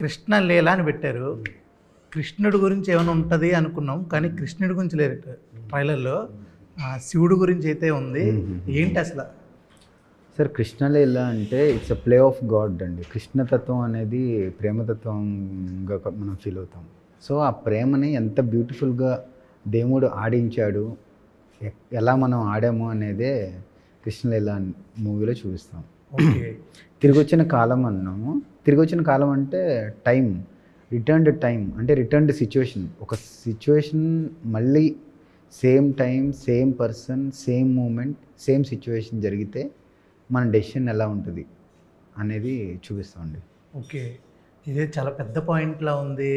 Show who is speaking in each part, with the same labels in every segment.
Speaker 1: కృష్ణ లీల అని పెట్టారు. కృష్ణుడి గురించి ఏమైనా ఉంటుంది అనుకున్నాం, కానీ కృష్ణుడి గురించి లేదు ట్రైలర్లో. శివుడి గురించి అయితే ఉంది. ఏంటి అసలు?
Speaker 2: సార్, కృష్ణలీల అంటే it's a play of God అండి. కృష్ణతత్వం అనేది ప్రేమతత్వంగా మనం ఫీల్ అవుతాం. సో ఆ ప్రేమని ఎంత బ్యూటిఫుల్గా దేవుడు ఆడించాడు, ఎలా మనం ఆడాము అనేదే కృష్ణలీల మూవీలో చూపిస్తాం.
Speaker 1: ఓకే.
Speaker 2: తిరిగి వచ్చిన కాలం అన్నాము. తిరిగి వచ్చిన కాలం అంటే టైం, రిటర్న్డ్ టైం అంటే రిటర్న్డ్ సిచ్యువేషన్. ఒక సిచ్యువేషన్ మళ్ళీ same time, same person, same moment, same situation జరిగితే మన డెసిషన్ ఎలా ఉంటుంది అనేది చూపిస్తామండి.
Speaker 1: ఓకే, ఇదే చాలా పెద్ద పాయింట్లా ఉంది.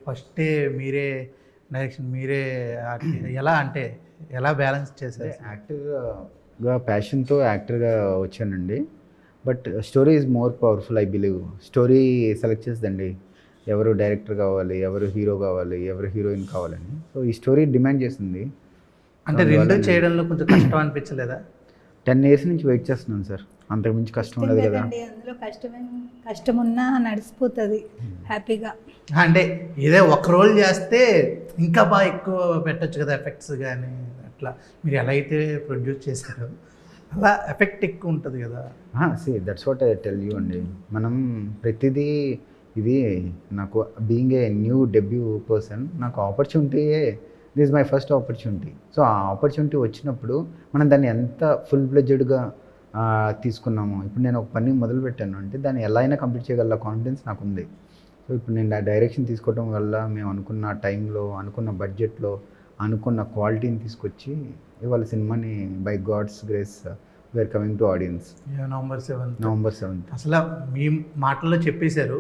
Speaker 1: ఫస్టే మీరే డైరెక్షన్, మీరే ఎలా అంటే ఎలా బ్యాలెన్స్ చేశారు?
Speaker 2: యాక్టర్గా ప్యాషన్తో యాక్టర్గా వచ్చానండి. But story is more powerful, I believe. Story select చేస్తుందండి, ఎవరు డైరెక్టర్ కావాలి, ఎవరు హీరో కావాలి, ఎవరు హీరోయిన్ కావాలని. సో ఈ స్టోరీ డిమాండ్ చేసింది.
Speaker 1: అంటే రెండు చేయడంలో కొంచెం కష్టం అనిపించలేదా?
Speaker 2: 10 years నుంచి వెయిట్ చేస్తున్నాను సార్. అంతకుమించి కష్టం ఉండదు కదా.
Speaker 3: అందులో కష్టమున్నా నడిచిపోతుంది హ్యాపీగా.
Speaker 1: అంటే ఇదే ఒక రోల్ చేస్తే ఇంకా బాగా ఎక్కువ పెట్టచ్చు కదా ఎఫెక్ట్స్ కానీ. అట్లా మీరు ఎలా అయితే ప్రొడ్యూస్ చేశారో అలా ఎఫెక్ట్ ఎక్కువ ఉంటుంది కదా.
Speaker 2: That's what I tell you అండి. మనం ప్రతిదీ ఇది నాకు being a new debut person, నాకు ఆపర్చునిటీయే, this my first opportunity. So ఆ ఆపర్చునిటీ వచ్చినప్పుడు మనం దాన్ని ఎంత ఫుల్ ఫ్లెడ్జెడ్గా తీసుకున్నాము. ఇప్పుడు నేను ఒక పని మొదలు పెట్టాను అంటే దాన్ని ఎలా అయినా కంప్లీట్ చేయగల కాన్ఫిడెన్స్ నాకు ఉంది. సో ఇప్పుడు నేను ఆ డైరెక్షన్ తీసుకోవడం వల్ల మేము అనుకున్న టైంలో, అనుకున్న బడ్జెట్లో, అనుకున్న క్వాలిటీని తీసుకొచ్చి ఇవాళ సినిమాని by God's grace we're coming to audience.
Speaker 1: November 7th.
Speaker 2: November 7th.
Speaker 1: అసలు మీ మాటల్లో చెప్పేశారు.